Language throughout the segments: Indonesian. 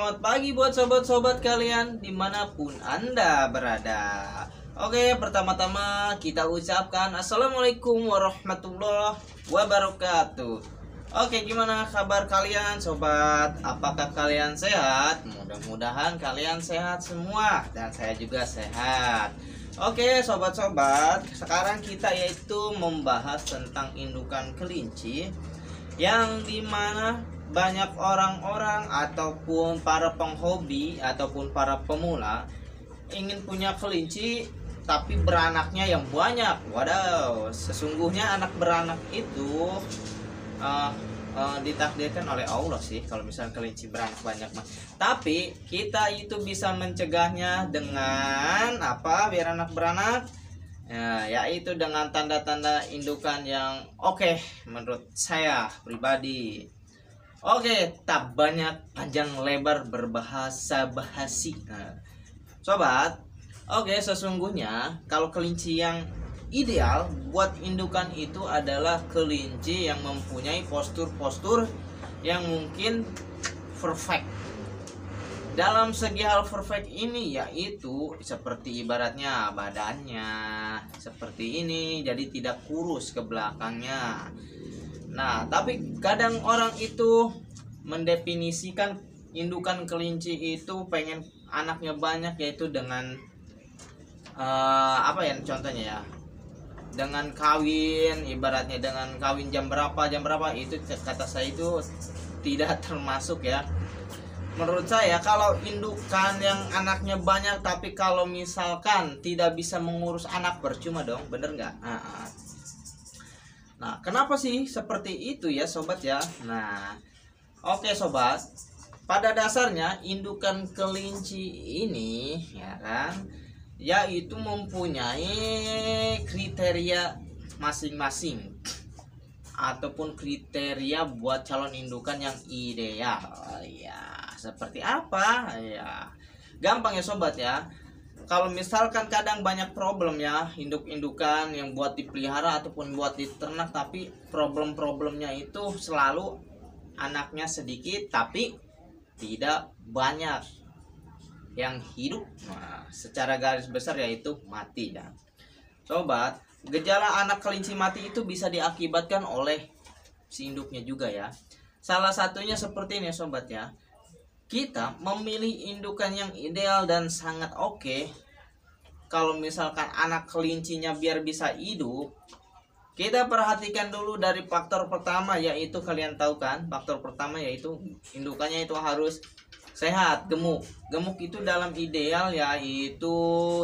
Selamat pagi buat sobat-sobat kalian dimanapun Anda berada. Oke, pertama-tama kita ucapkan Assalamualaikum warahmatullahi wabarakatuh. Oke, gimana kabar kalian sobat? Apakah kalian sehat? Mudah-mudahan kalian sehat semua dan saya juga sehat. Oke sobat-sobat, sekarang kita yaitu membahas tentang indukan kelinci, yang dimana banyak orang-orang ataupun para penghobi ataupun para pemula ingin punya kelinci tapi beranaknya yang banyak. Wadaw, sesungguhnya anak beranak itu ditakdirkan oleh Allah sih kalau misalnya kelinci beranak banyak mah. Tapi kita itu bisa mencegahnya dengan apa biar anak beranak? Yaitu dengan tanda-tanda indukan yang oke menurut saya pribadi. Oke, tak banyak panjang lebar berbahasa basi. Sobat, oke, sesungguhnya kalau kelinci yang ideal buat indukan itu adalah kelinci yang mempunyai postur-postur yang mungkin perfect. Dalam segi hal perfect ini yaitu seperti ibaratnya badannya seperti ini, jadi tidak kurus ke belakangnya. Nah, tapi kadang orang itu mendefinisikan indukan kelinci itu pengen anaknya banyak, yaitu dengan apa ya contohnya ya, dengan kawin, ibaratnya dengan kawin jam berapa itu kata saya itu tidak termasuk ya. Menurut saya kalau indukan yang anaknya banyak tapi kalau misalkan tidak bisa mengurus anak percuma dong, bener nggak? Nah, kenapa sih seperti itu ya sobat ya? Nah, oke sobat, pada dasarnya indukan kelinci ini ya kan, yaitu mempunyai kriteria masing-masing ataupun kriteria buat calon indukan yang ideal. Ya, seperti apa? Ya, gampang ya sobat ya. Kalau misalkan kadang banyak problem ya induk-indukan yang buat dipelihara ataupun buat diternak, tapi problem-problemnya itu selalu anaknya sedikit tapi tidak banyak yang hidup. Nah, secara garis besar yaitu mati ya. Sobat, gejala anak kelinci mati itu bisa diakibatkan oleh si induknya juga ya. Salah satunya seperti ini sobat ya. Kita memilih indukan yang ideal dan sangat oke. Kalau misalkan anak kelincinya biar bisa hidup, kita perhatikan dulu dari faktor pertama, yaitu kalian tahu kan, faktor pertama yaitu indukannya itu harus sehat, gemuk. Gemuk itu dalam ideal yaitu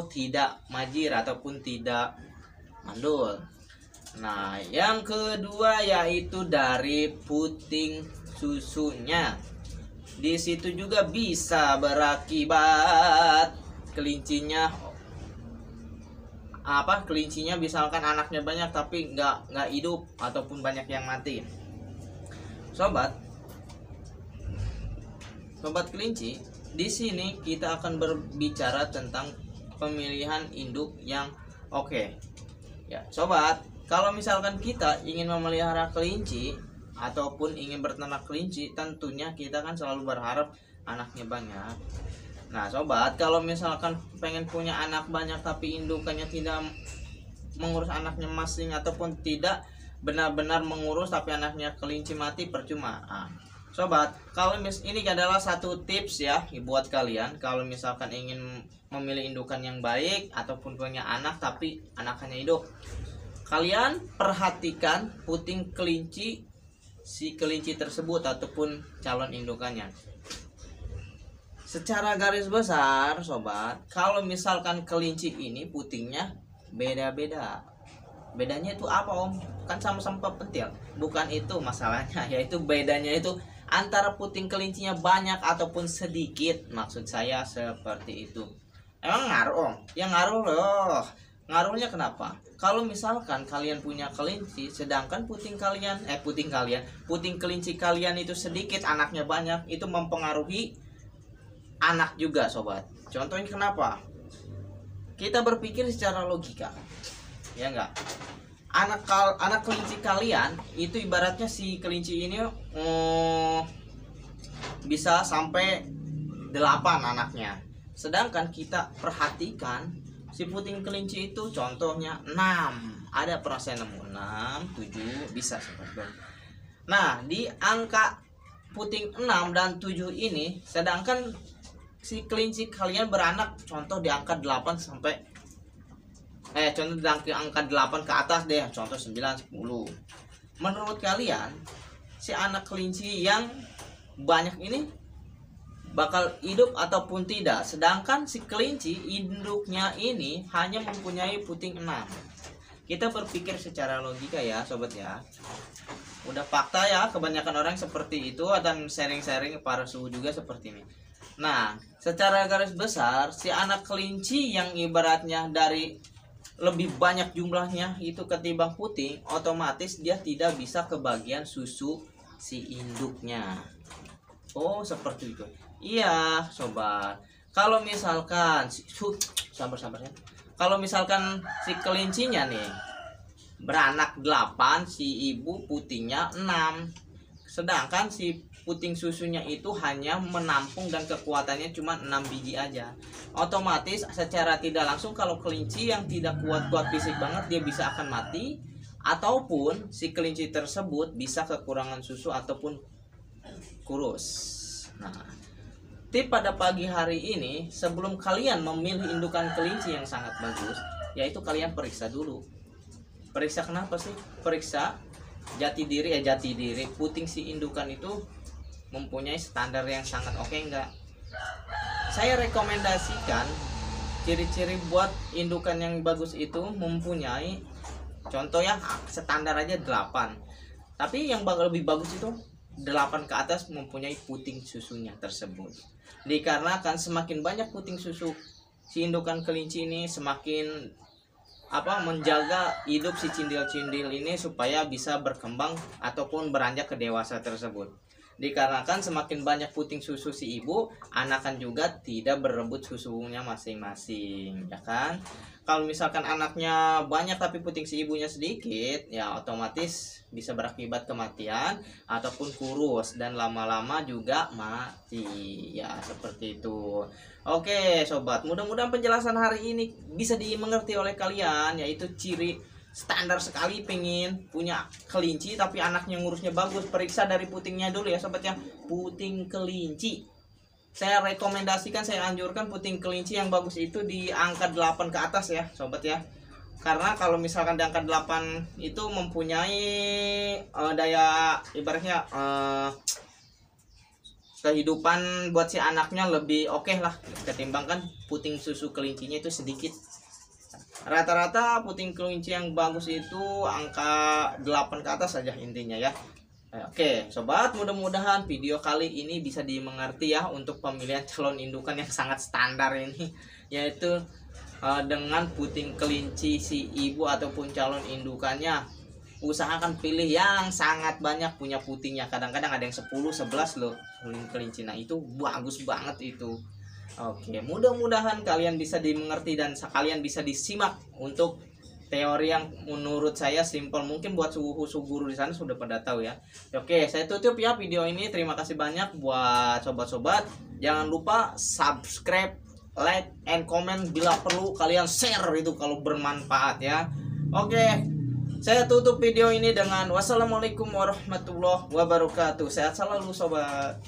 tidak majir ataupun tidak mandul. Nah, yang kedua yaitu dari puting susunya. Di situ juga bisa berakibat kelincinya kelincinya misalkan anaknya banyak tapi nggak hidup ataupun banyak yang mati. Sobat kelinci, di sini kita akan berbicara tentang pemilihan induk yang oke. Ya, sobat, kalau misalkan kita ingin memelihara kelinci ataupun ingin berternak kelinci, tentunya kita kan selalu berharap anaknya banyak. Nah sobat, kalau misalkan pengen punya anak banyak tapi indukannya tidak mengurus anaknya masing ataupun tidak benar-benar mengurus tapi anaknya kelinci mati, percuma. Sobat, kalau ini adalah satu tips ya buat kalian kalau misalkan ingin memilih indukan yang baik ataupun punya anak tapi anaknya hidup. Kalian perhatikan puting kelinci si kelinci tersebut ataupun calon indukannya. Secara garis besar sobat, kalau misalkan kelinci ini putingnya beda-beda. Bedanya itu apa om? Kan sama-sama pentil. Bukan itu masalahnya, yaitu bedanya itu antara puting kelincinya banyak ataupun sedikit. Maksud saya seperti itu. Emang ngaruh om? Yang ngaruh loh. Ngaruhnya kenapa? Kalau misalkan kalian punya kelinci sedangkan puting kelinci kalian itu sedikit, anaknya banyak, itu mempengaruhi anak juga sobat. Contohnya kenapa? Kita berpikir secara logika. Ya enggak? Anak kelinci kalian itu ibaratnya si kelinci ini bisa sampai 8 anaknya. Sedangkan kita perhatikan si puting kelinci itu contohnya 6. Ada pernah saya nemu 6, 7 bisa seperti itu. Nah, di angka puting 6 dan 7 ini, sedangkan si kelinci kalian beranak contoh di angka 8 sampai contoh di angka 8 ke atas deh, contoh 9, 10. Menurut kalian si anak kelinci yang banyak ini bakal hidup ataupun tidak? Sedangkan si kelinci induknya ini hanya mempunyai puting 6. Kita berpikir secara logika ya sobat ya. Udah fakta ya, kebanyakan orang seperti itu, dan sharing-sharing para suhu juga seperti ini. Nah, secara garis besar si anak kelinci yang ibaratnya dari lebih banyak jumlahnya itu ketimbang puting, otomatis dia tidak bisa kebagian susu si induknya. Oh, seperti itu. Iya, sobat. Kalau misalkan sabar ya. Kalau misalkan si kelincinya nih beranak 8, si ibu putingnya 6. Sedangkan si puting susunya itu hanya menampung dan kekuatannya cuma 6 biji aja. Otomatis secara tidak langsung kalau kelinci yang tidak kuat-kuat fisik banget dia bisa akan mati, ataupun si kelinci tersebut bisa kekurangan susu ataupun kurus. Nah, tip pada pagi hari ini sebelum kalian memilih indukan kelinci yang sangat bagus, yaitu kalian periksa dulu. Periksa kenapa sih? Periksa jati diri puting si indukan itu mempunyai standar yang sangat oke enggak. Saya rekomendasikan ciri-ciri buat indukan yang bagus itu mempunyai contoh ya standar aja 8. Tapi yang lebih bagus itu 8 ke atas mempunyai puting susunya tersebut. Dikarenakan semakin banyak puting susu si indukan kelinci ini, semakin menjaga hidup si cindil-cindil ini supaya bisa berkembang ataupun beranjak ke dewasa tersebut. Dikarenakan semakin banyak puting susu si ibu, anakan juga tidak berebut susunya masing-masing, ya kan? Kalau misalkan anaknya banyak tapi puting si ibunya sedikit, ya otomatis bisa berakibat kematian ataupun kurus dan lama-lama juga mati. Ya, seperti itu. Oke, sobat, mudah-mudahan penjelasan hari ini bisa dimengerti oleh kalian, yaitu ciri standar sekali pengen punya kelinci tapi anaknya ngurusnya bagus. Periksa dari putingnya dulu ya sobat ya, puting kelinci. Saya rekomendasikan, saya anjurkan puting kelinci yang bagus itu di angka 8 ke atas ya sobat ya. Karena kalau misalkan di angka 8 itu mempunyai daya ibaratnya kehidupan buat si anaknya lebih oke lah ketimbang kan puting susu kelincinya itu sedikit. Rata-rata puting kelinci yang bagus itu angka 8 ke atas saja intinya ya. Oke sobat, mudah-mudahan video kali ini bisa dimengerti ya untuk pemilihan calon indukan yang sangat standar ini, yaitu dengan puting kelinci si ibu ataupun calon indukannya. Usahakan pilih yang sangat banyak punya putingnya. Kadang-kadang ada yang 10, 11 loh kelinci. Nah itu bagus banget itu. Oke, mudah-mudahan kalian bisa dimengerti dan kalian bisa disimak untuk teori yang menurut saya simpel. Mungkin buat suhu guru di sana sudah pada tahu ya. Oke, saya tutup ya video ini. Terima kasih banyak buat sobat-sobat. Jangan lupa subscribe, like, and comment. Bila perlu kalian share itu kalau bermanfaat ya. Oke, saya tutup video ini dengan wassalamualaikum warahmatullahi wabarakatuh. Sehat selalu sobat.